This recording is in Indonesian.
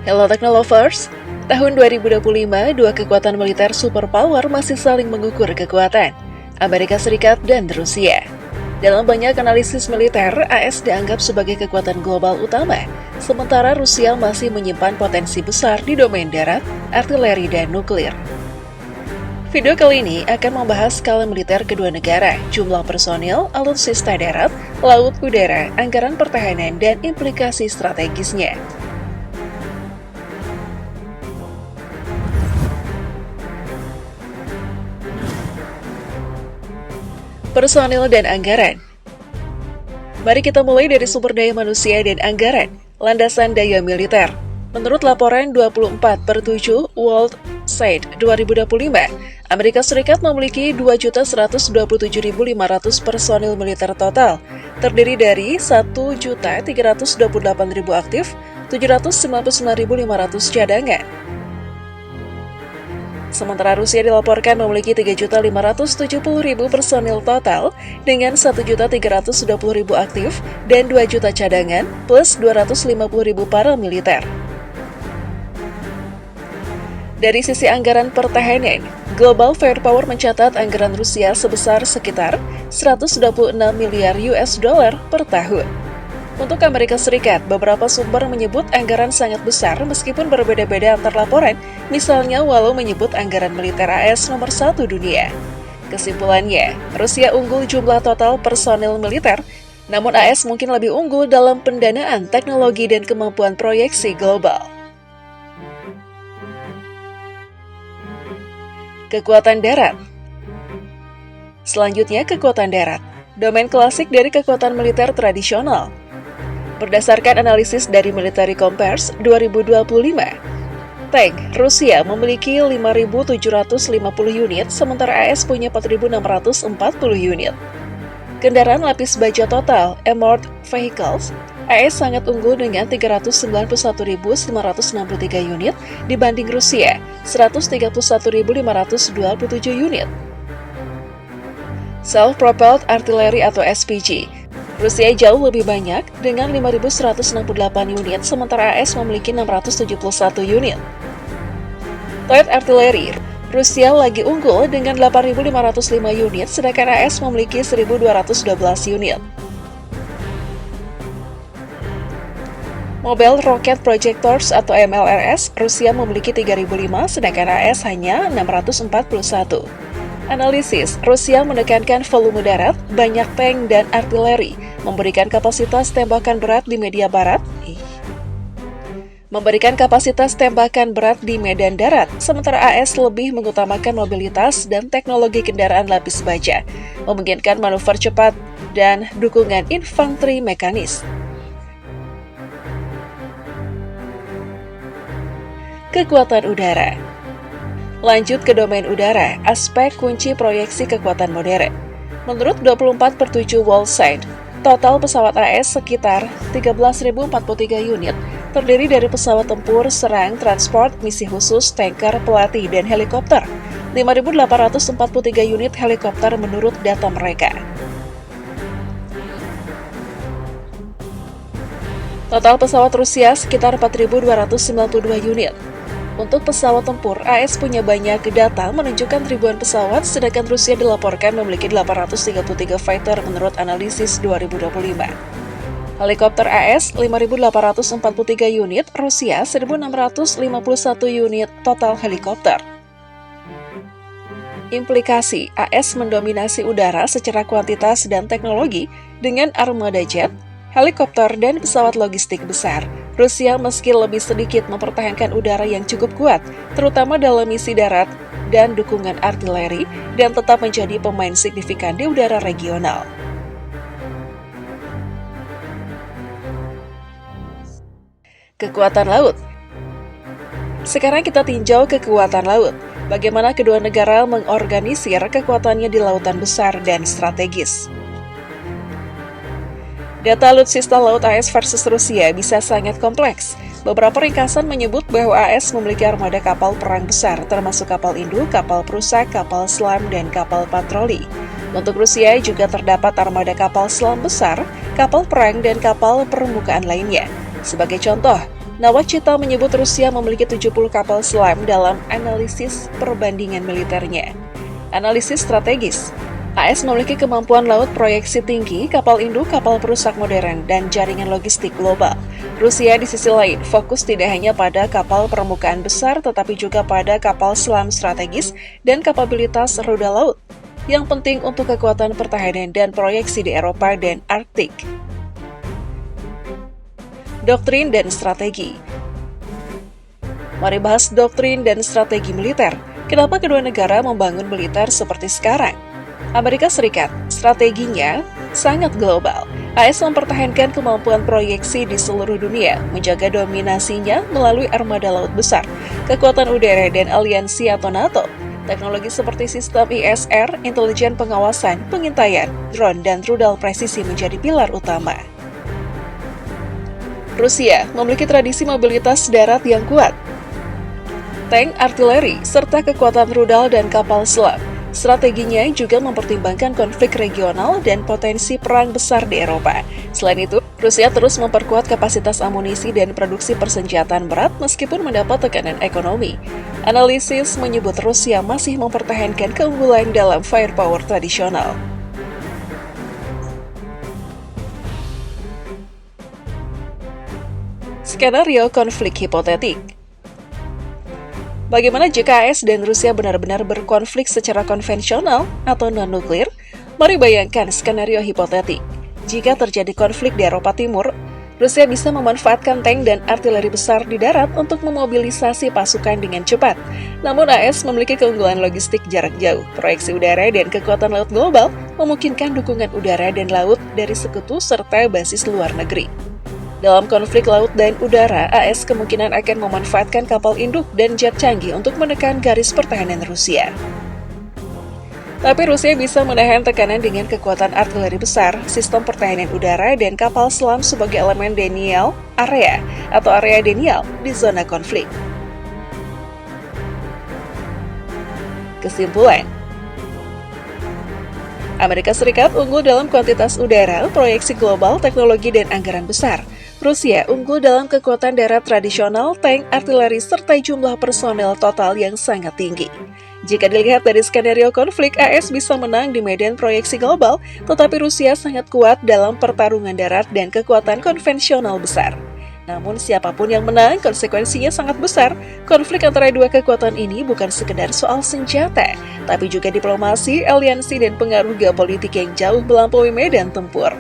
Hello Technolovers, tahun 2025, dua kekuatan militer superpower masih saling mengukur kekuatan, Amerika Serikat dan Rusia. Dalam banyak analisis militer, AS dianggap sebagai kekuatan global utama, sementara Rusia masih menyimpan potensi besar di domain darat, artileri, dan nuklir. Video kali ini akan membahas skala militer kedua negara, jumlah personil, alutsista darat, laut, udara, anggaran pertahanan, dan implikasi strategisnya. Personil dan anggaran. Mari kita mulai dari sumber daya manusia dan anggaran, landasan daya militer. Menurut laporan 24/7 World Side 2025, Amerika Serikat memiliki 2.127.500 personil militer total, terdiri dari 1.328.000 aktif, 799.500 cadangan. Sementara Rusia dilaporkan memiliki 3.570.000 personil total dengan 1.320.000 aktif dan 2 juta cadangan plus 250.000 paramiliter. Dari sisi anggaran pertahanan, Global Firepower mencatat anggaran Rusia sebesar sekitar 126 miliar US dollar per tahun. Untuk Amerika Serikat, beberapa sumber menyebut anggaran sangat besar meskipun berbeda-beda antar laporan, misalnya walau menyebut anggaran militer AS nomor 1 dunia. Kesimpulannya, Rusia unggul jumlah total personil militer, namun AS mungkin lebih unggul dalam pendanaan, teknologi, dan kemampuan proyeksi global. Kekuatan darat. Selanjutnya, kekuatan darat, domain klasik dari kekuatan militer tradisional. Berdasarkan analisis dari Military Compass 2025, tank Rusia memiliki 5.750 unit, sementara AS punya 4.640 unit. Kendaraan lapis baja total, Armored Vehicles, AS sangat unggul dengan 391.963 unit dibanding Rusia, 131.527 unit. Self-Propelled Artillery atau SPG, Rusia jauh lebih banyak dengan 5.168 unit, sementara AS memiliki 671 unit. Light Artillery, Rusia lagi unggul dengan 8.505 unit, sedangkan AS memiliki 1.212 unit. Mobile Rocket Projectors atau MLRS, Rusia memiliki 3.005, sedangkan AS hanya 641. Analisis, Rusia menekankan volume darat, banyak tank dan artileri, memberikan kapasitas tembakan berat di medan darat, sementara AS lebih mengutamakan mobilitas dan teknologi kendaraan lapis baja, memungkinkan manuver cepat dan dukungan infanteri mekanis. Kekuatan udara. Lanjut ke domain udara, aspek kunci proyeksi kekuatan modern. Menurut 24/7 Wallside, total pesawat AS sekitar 13.043 unit, terdiri dari pesawat tempur, serang, transport, misi khusus, tanker, pelatih, dan helikopter. 5.843 unit helikopter menurut data mereka. Total pesawat Rusia sekitar 4.292 unit. Untuk pesawat tempur, AS punya banyak data menunjukkan ribuan pesawat, sedangkan Rusia dilaporkan memiliki 833 fighter menurut analisis 2025. Helikopter AS 5.843 unit, Rusia 1.651 unit total helikopter. Implikasi, AS mendominasi udara secara kuantitas dan teknologi dengan armada jet, helikopter, dan pesawat logistik besar. Rusia meski lebih sedikit mempertahankan udara yang cukup kuat, terutama dalam misi darat dan dukungan artileri, dan tetap menjadi pemain signifikan di udara regional. Kekuatan laut. Sekarang kita tinjau kekuatan laut. Bagaimana kedua negara mengorganisir kekuatannya di lautan besar dan strategis. Data alutsista laut AS versus Rusia bisa sangat kompleks. Beberapa ringkasan menyebut bahwa AS memiliki armada kapal perang besar, termasuk kapal induk, kapal perusak, kapal selam, dan kapal patroli. Untuk Rusia juga terdapat armada kapal selam besar, kapal perang, dan kapal permukaan lainnya. Sebagai contoh, Nawacita menyebut Rusia memiliki 70 kapal selam dalam analisis perbandingan militernya. Analisis strategis. AS memiliki kemampuan laut proyeksi tinggi, kapal induk, kapal perusak modern, dan jaringan logistik global. Rusia di sisi lain fokus tidak hanya pada kapal permukaan besar, tetapi juga pada kapal selam strategis dan kapabilitas rudal laut, yang penting untuk kekuatan pertahanan dan proyeksi di Eropa dan Arktik. Doktrin dan strategi. Mari bahas doktrin dan strategi militer. Kenapa kedua negara membangun militer seperti sekarang? Amerika Serikat, strateginya sangat global. AS mempertahankan kemampuan proyeksi di seluruh dunia, menjaga dominasinya melalui armada laut besar, kekuatan udara, dan aliansi atau NATO. Teknologi seperti sistem ISR, intelijen pengawasan, pengintaian, drone, dan rudal presisi menjadi pilar utama. Rusia memiliki tradisi mobilitas darat yang kuat, tank, artileri, serta kekuatan rudal dan kapal selam. Strateginya juga mempertimbangkan konflik regional dan potensi perang besar di Eropa. Selain itu, Rusia terus memperkuat kapasitas amunisi dan produksi persenjataan berat meskipun mendapat tekanan ekonomi. Analisis menyebut Rusia masih mempertahankan keunggulan dalam firepower tradisional. Skenario konflik hipotetik. Bagaimana jika AS dan Rusia benar-benar berkonflik secara konvensional atau non-nuklir? Mari bayangkan skenario hipotetik. Jika terjadi konflik di Eropa Timur, Rusia bisa memanfaatkan tank dan artileri besar di darat untuk memobilisasi pasukan dengan cepat. Namun AS memiliki keunggulan logistik jarak jauh, proyeksi udara, dan kekuatan laut global memungkinkan dukungan udara dan laut dari sekutu serta basis luar negeri. Dalam konflik laut dan udara, AS kemungkinan akan memanfaatkan kapal induk dan jet canggih untuk menekan garis pertahanan Rusia. Tapi Rusia bisa menahan tekanan dengan kekuatan artileri besar, sistem pertahanan udara, dan kapal selam sebagai elemen denial area atau area denial di zona konflik. Kesimpulan, Amerika Serikat unggul dalam kuantitas udara, proyeksi global, teknologi, dan anggaran besar. Rusia unggul dalam kekuatan darat tradisional, tank, artileri, serta jumlah personel total yang sangat tinggi. Jika dilihat dari skenario konflik, AS bisa menang di medan proyeksi global, tetapi Rusia sangat kuat dalam pertarungan darat dan kekuatan konvensional besar. Namun siapapun yang menang, konsekuensinya sangat besar. Konflik antara dua kekuatan ini bukan sekedar soal senjata, tapi juga diplomasi, aliansi, dan pengaruh geopolitik yang jauh melampaui medan tempur.